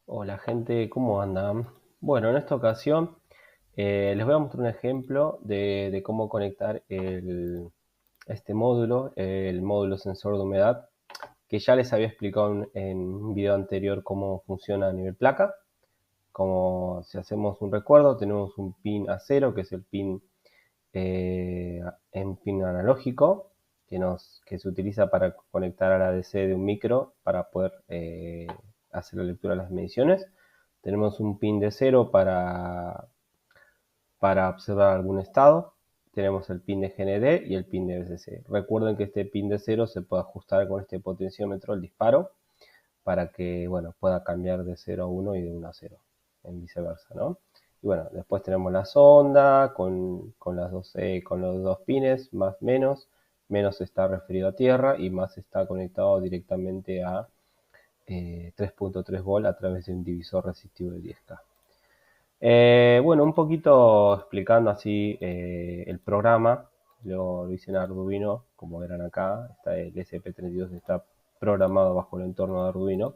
Hola gente, ¿cómo andan? Bueno, en esta ocasión les voy a mostrar un ejemplo de cómo conectar este módulo, el módulo sensor de humedad, que ya les había explicado en un video anterior cómo funciona a nivel placa. Como si hacemos un recuerdo, tenemos un pin A0, que es el pin en pin analógico, que se utiliza para conectar a la DC de un micro para poder hacer la lectura de las mediciones. Tenemos un pin de 0 para observar algún estado. Tenemos el pin de GND y el pin de VCC. Recuerden que este pin de 0 se puede ajustar con este potenciómetro, el disparo, para que bueno, pueda cambiar de 0 a 1 y de 1 a 0, en viceversa, ¿no? Y bueno, después tenemos la sonda con los dos pines, más menos. Menos está referido a tierra y más está conectado directamente a 3.3 volt a través de un divisor resistivo de 10K. Bueno, un poquito explicando así el programa, lo hice en Arduino, como verán acá, el SP32 está programado bajo el entorno de Arduino.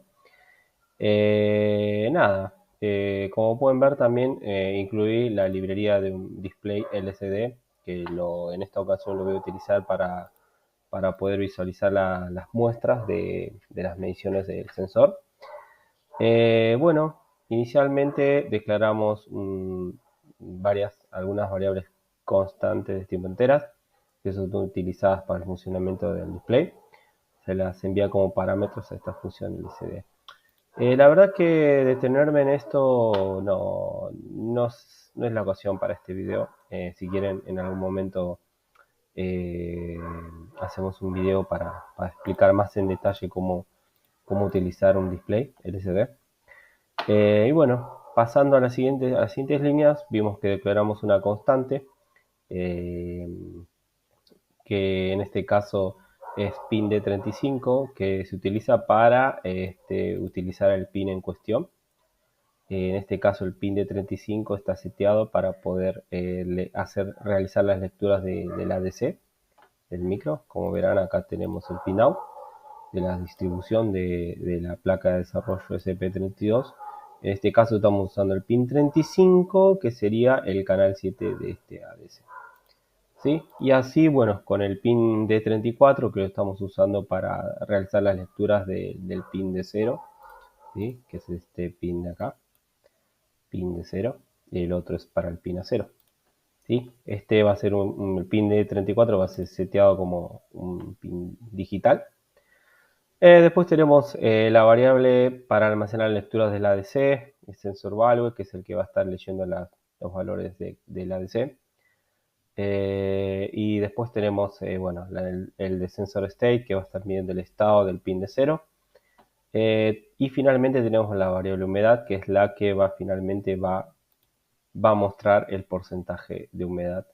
Nada, como pueden ver también incluí la librería de un display LCD, que en esta ocasión lo voy a utilizar para poder visualizar las muestras de las mediciones del sensor. Bueno, inicialmente declaramos algunas variables constantes de tiempo enteras que son utilizadas para el funcionamiento del display. Se las envía como parámetros a esta función LCD. La verdad que detenerme en esto no es la ocasión para este video. Si quieren, en algún momento eh, hacemos un video para explicar más en detalle cómo utilizar un display LCD. Y bueno, pasando a a las siguientes líneas, vimos que declaramos una constante, eh, que en este caso es pin de 35, que se utiliza para utilizar el pin en cuestión. En este caso el pin de 35 está seteado para poder realizar las lecturas del ADC, del micro. Como verán, acá tenemos el pinout de la distribución de la placa de desarrollo SP32. En este caso estamos usando el pin 35, que sería el canal 7 de este ADC. ¿Sí? Y así, bueno, con el pin de 34, que lo estamos usando para realizar las lecturas del pin de 0, ¿sí? Que es este pin de acá, pin de 0, y el otro es para el pin a 0. ¿Sí? Este va a ser el pin de 34, va a ser seteado como un pin digital. Después tenemos la variable para almacenar lecturas del ADC, el sensor value, que es el que va a estar leyendo los valores del ADC. Y después tenemos bueno, el de sensor state, que va a estar midiendo el estado del pin de 0. Y finalmente tenemos la variable humedad, que es la que finalmente va a mostrar el porcentaje de humedad,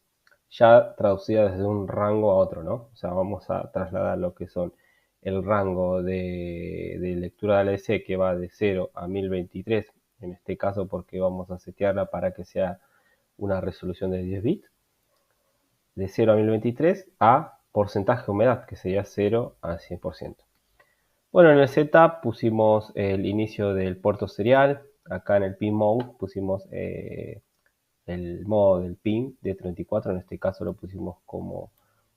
ya traducida desde un rango a otro, ¿no? O sea, vamos a trasladar lo que son el rango de lectura de LC, que va de 0 a 1023, en este caso porque vamos a setearla para que sea una resolución de 10 bits, de 0 a 1023 a porcentaje de humedad, que sería 0 a 100%. Bueno, en el setup pusimos el inicio del puerto serial. Acá en el pin mode pusimos el modo del pin de 34. En este caso lo pusimos como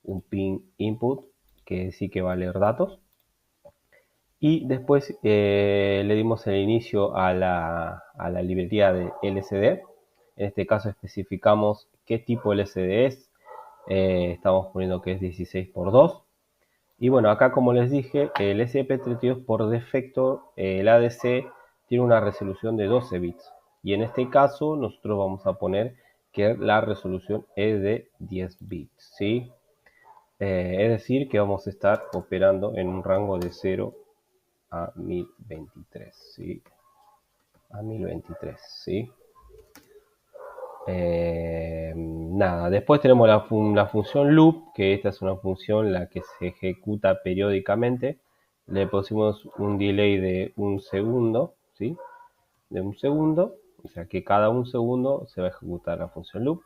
un pin input, que sí que va a leer datos. Y después le dimos el inicio a la librería de LCD. En este caso especificamos qué tipo LCD es. Estamos poniendo que es 16 por 2. Y bueno, acá como les dije, el SCP-32 por defecto, el ADC tiene una resolución de 12 bits. Y en este caso nosotros vamos a poner que la resolución es de 10 bits, ¿sí? Es decir, que vamos a estar operando en un rango de 0 a 1023, ¿sí? A 1023, ¿sí? Nada, después tenemos la función loop, que esta es una función la que se ejecuta periódicamente. Le pusimos un delay de un segundo, ¿sí? De un segundo, o sea que cada un segundo se va a ejecutar la función loop.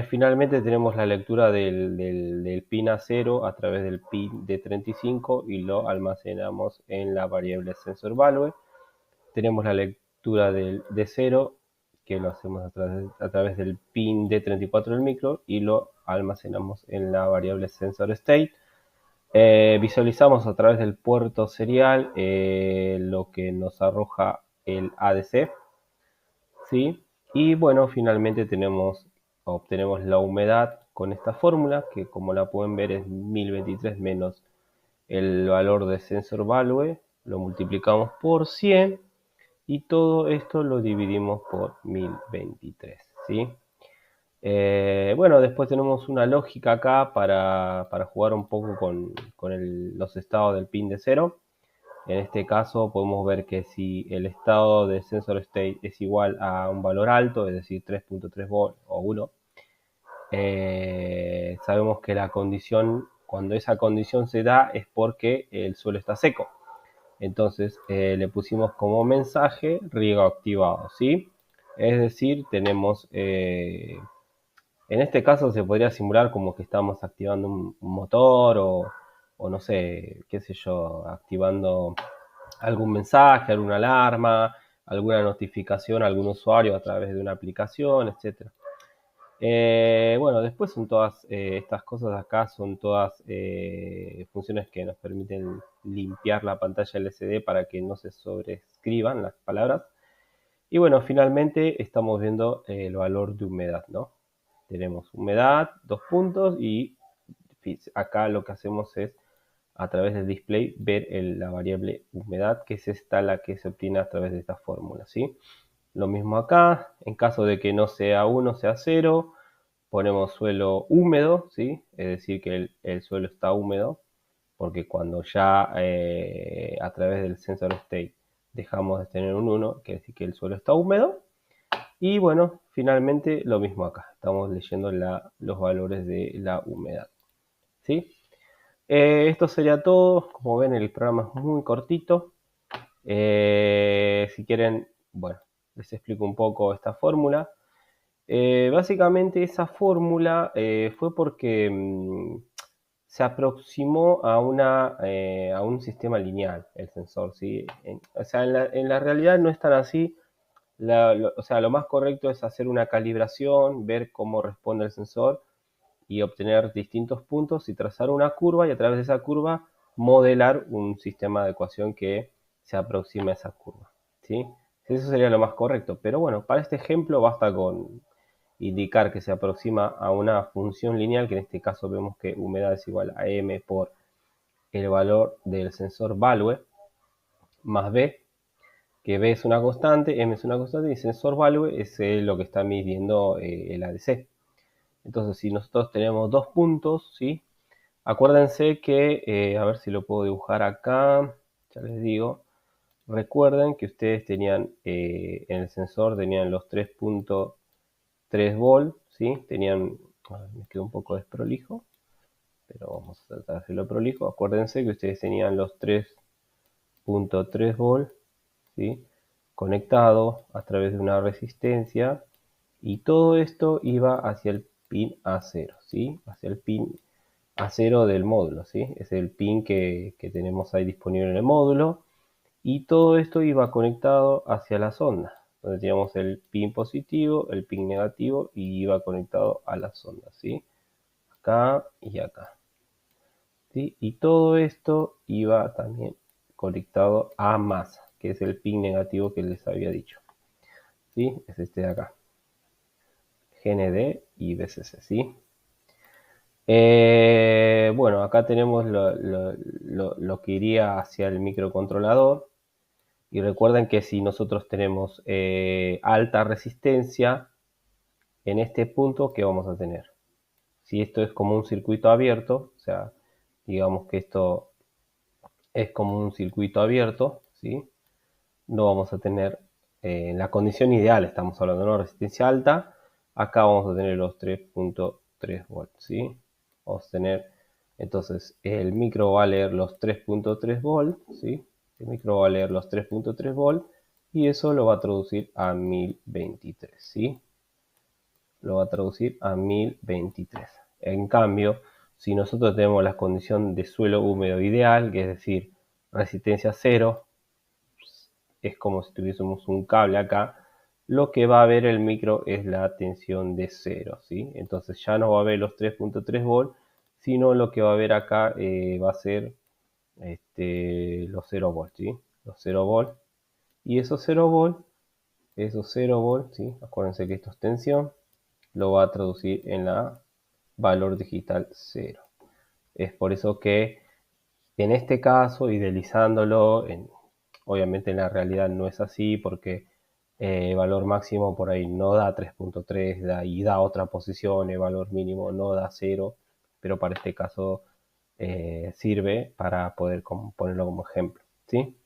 Finalmente tenemos la lectura del pin a 0 a través del pin de 35 y lo almacenamos en la variable sensor value. tenemos la lectura de 0, que lo hacemos a través del pin D34 del micro y lo almacenamos en la variable sensor state. Visualizamos a través del puerto serial lo que nos arroja el ADC, ¿sí? Y bueno, finalmente obtenemos la humedad con esta fórmula, que como la pueden ver es 1023 menos el valor de sensor value, lo multiplicamos por 100 y todo esto lo dividimos por 1023, ¿sí? Bueno, después tenemos una lógica acá para jugar un poco con los estados del pin de 0. En este caso podemos ver que si el estado de sensor state es igual a un valor alto, es decir 3.3 volt o 1, sabemos que la condición, cuando esa condición se da, es porque el suelo está seco. Entonces le pusimos como mensaje riego activado, ¿sí? Es decir, tenemos, en este caso se podría simular como que estamos activando un motor o no sé, qué sé yo, activando algún mensaje, alguna alarma, alguna notificación a algún usuario a través de una aplicación, etcétera. Bueno, después son todas estas cosas de acá, son todas funciones que nos permiten limpiar la pantalla LCD para que no se sobreescriban las palabras. Y bueno, finalmente estamos viendo el valor de humedad, ¿no? Tenemos humedad, 2 puntos, y acá lo que hacemos es, a través del display, ver la variable humedad, que es esta la que se obtiene a través de esta fórmula, ¿sí? Lo mismo acá, en caso de que no sea 1, sea 0, ponemos suelo húmedo, ¿sí? Es decir, que el suelo está húmedo, porque cuando ya a través del sensor state dejamos de tener un 1, quiere decir que el suelo está húmedo. Y bueno, finalmente lo mismo acá, estamos leyendo los valores de la humedad, ¿sí? Esto sería todo. Como ven, el programa es muy cortito. Si quieren, bueno, les explico un poco esta fórmula. Básicamente esa fórmula fue porque se aproximó a un sistema lineal el sensor, ¿sí? O sea, en la realidad no es tan así. O sea, lo más correcto es hacer una calibración, ver cómo responde el sensor y obtener distintos puntos y trazar una curva, y a través de esa curva modelar un sistema de ecuación que se aproxime a esa curva, ¿sí? Eso sería lo más correcto, pero bueno, para este ejemplo basta con indicar que se aproxima a una función lineal, que en este caso vemos que humedad es igual a m por el valor del sensor value más b, que b es una constante, m es una constante y sensor value es lo que está midiendo el ADC. Entonces, si nosotros tenemos 2 puntos, ¿sí? Acuérdense que, a ver si lo puedo dibujar acá, ya les digo, recuerden que ustedes tenían, en el sensor tenían los 3.3 volt, ¿sí? Tenían, me quedó un poco desprolijo, pero vamos a tratar de hacerlo prolijo. Acuérdense que ustedes tenían los 3.3 volt, ¿sí? Conectado a través de una resistencia, y todo esto iba hacia el pin A0, ¿sí? Hacia el pin A0 del módulo, ¿sí? Es el pin que tenemos ahí disponible en el módulo, y todo esto iba conectado hacia la sonda, donde teníamos el pin positivo, el pin negativo, y iba conectado a la sonda, ¿sí? Acá y acá, ¿sí? Y todo esto iba también conectado a masa, que es el pin negativo que les había dicho, ¿sí? Es este de acá, GND y BCC, ¿sí? Bueno, acá tenemos lo que iría hacia el microcontrolador. Y recuerden que si nosotros tenemos alta resistencia en este punto, ¿qué vamos a tener? Si esto es como un circuito abierto, o sea, digamos que esto es como un circuito abierto, ¿sí? No vamos a tener, en la condición ideal, estamos hablando de una resistencia alta, acá vamos a tener los 3.3 volts, ¿sí? Vamos a tener, entonces, el micro va a leer los 3.3 volts, ¿sí? El micro va a leer los 3.3 volts y eso lo va a traducir a 1023, ¿sí? Lo va a traducir a 1023. En cambio, si nosotros tenemos la condición de suelo húmedo ideal, que es decir, resistencia cero, es como si tuviésemos un cable acá. Lo que va a ver el micro es la tensión de 0, ¿sí? Entonces ya no va a ver los 3.3 volt, sino lo que va a ver acá va a ser los 0 volts, ¿sí? Los 0 volts. Y esos 0 volts, ¿sí? Acuérdense que esto es tensión, lo va a traducir en la valor digital 0. Es por eso que en este caso, idealizándolo, obviamente en la realidad no es así porque el valor máximo por ahí no da 3.3 y da otra posición, el valor mínimo no da 0, pero para este caso sirve para poder ponerlo como ejemplo, ¿sí?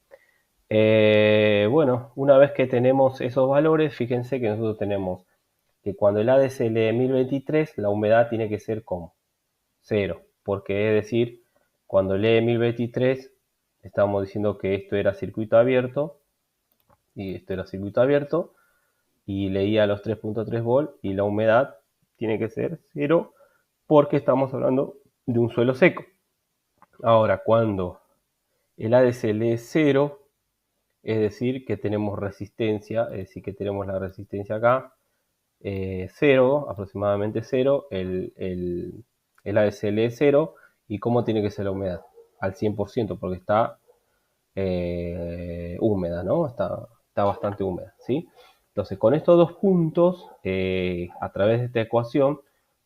Bueno, una vez que tenemos esos valores, fíjense que nosotros tenemos que cuando el ADC lee 1023, la humedad tiene que ser como 0, porque es decir, cuando lee 1023, estamos diciendo que esto era circuito abierto, y leía los 3.3 volt, y la humedad tiene que ser 0, porque estamos hablando de un suelo seco. Ahora, cuando el ADC lee 0, es decir, que tenemos resistencia, es decir, que tenemos la resistencia acá, 0, aproximadamente 0, el ADSL es 0, y cómo tiene que ser la humedad, al 100%, porque está húmeda, ¿no? Está bastante húmeda, ¿sí? Entonces, con estos dos puntos, a través de esta ecuación,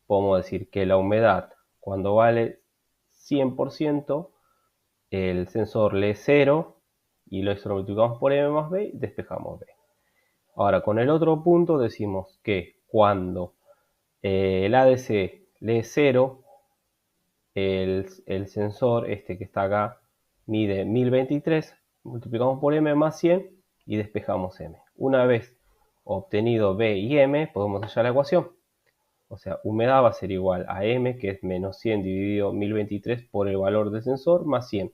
podemos decir que la humedad, cuando vale 100%, el sensor lee 0, y lo multiplicamos por M más B y despejamos B. Ahora, con el otro punto decimos que cuando el ADC lee 0, el sensor, este que está acá, mide 1023, multiplicamos por M más 100 y despejamos M. Una vez obtenido B y M, podemos hallar la ecuación. O sea, humedad va a ser igual a M, que es menos 100 dividido 1023 por el valor del sensor, más 100.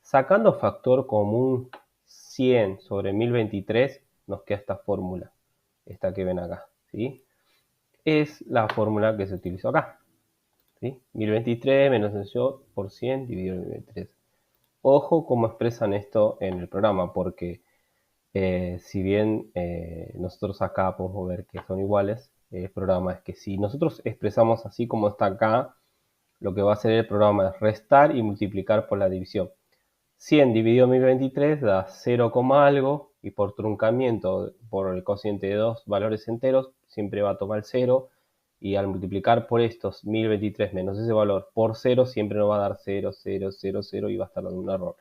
Sacando factor común 100 sobre 1023, nos queda esta fórmula, esta que ven acá, ¿sí? Es la fórmula que se utilizó acá, ¿sí? 1023 menos 100 por 100 dividido 1023. Ojo cómo expresan esto en el programa, porque si bien nosotros acá podemos ver que son iguales, el programa es que si nosotros expresamos así como está acá, lo que va a hacer el programa es restar y multiplicar por la división. 100 dividido 1023 da 0, algo, y por truncamiento, por el cociente de dos valores enteros, siempre va a tomar 0, y al multiplicar por estos 1023 menos ese valor por 0, siempre nos va a dar 0, 0, 0, 0, y va a estar dando un error.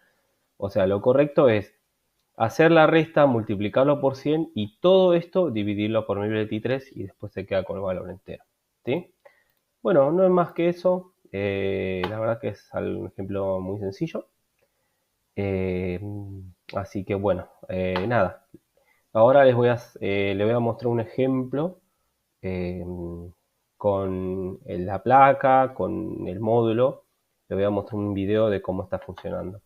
O sea, lo correcto es hacer la resta, multiplicarlo por 100, y todo esto dividirlo por 1023, y después se queda con el valor entero, ¿sí? Bueno, no es más que eso. La verdad que es un ejemplo muy sencillo. Eh, Así que bueno, nada. Ahora les voy a mostrar un ejemplo eh, con la placa, con el módulo. Les voy a mostrar un video de cómo está funcionando.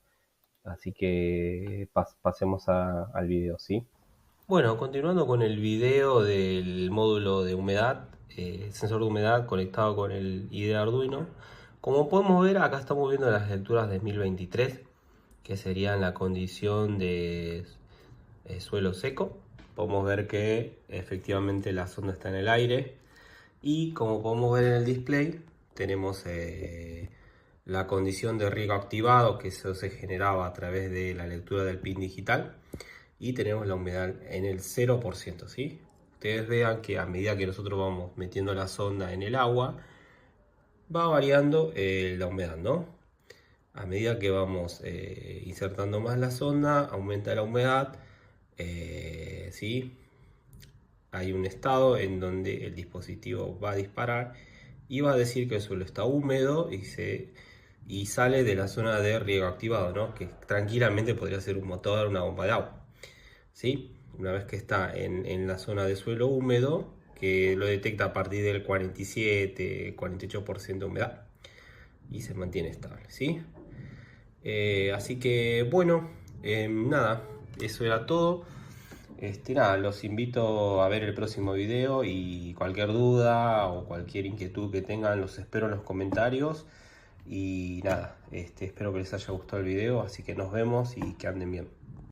Así que pasemos al video, ¿sí? Bueno, continuando con el video del módulo de humedad, sensor de humedad conectado con el IDE Arduino. Como podemos ver, acá estamos viendo las lecturas de 1023, que serían la condición de suelo seco. Podemos ver que efectivamente la sonda está en el aire, y como podemos ver en el display, tenemos la condición de riego activado, que eso se generaba a través de la lectura del pin digital, y tenemos la humedad en el 0%, ¿sí? Ustedes vean que a medida que nosotros vamos metiendo la sonda en el agua, va variando la humedad, ¿no? A medida que vamos insertando más la sonda, aumenta la humedad, ¿sí? Hay un estado en donde el dispositivo va a disparar y va a decir que el suelo está húmedo, y sale de la zona de riego activado, ¿no? Que tranquilamente podría ser un motor, una bomba de agua, ¿sí? Una vez que está en la zona de suelo húmedo, que lo detecta a partir del 47, 48% de humedad, y se mantiene estable, ¿sí? Así que bueno, nada, eso era todo. Nada, los invito a ver el próximo video, y cualquier duda o cualquier inquietud que tengan, los espero en los comentarios. Y nada, espero que les haya gustado el video, así que nos vemos y que anden bien.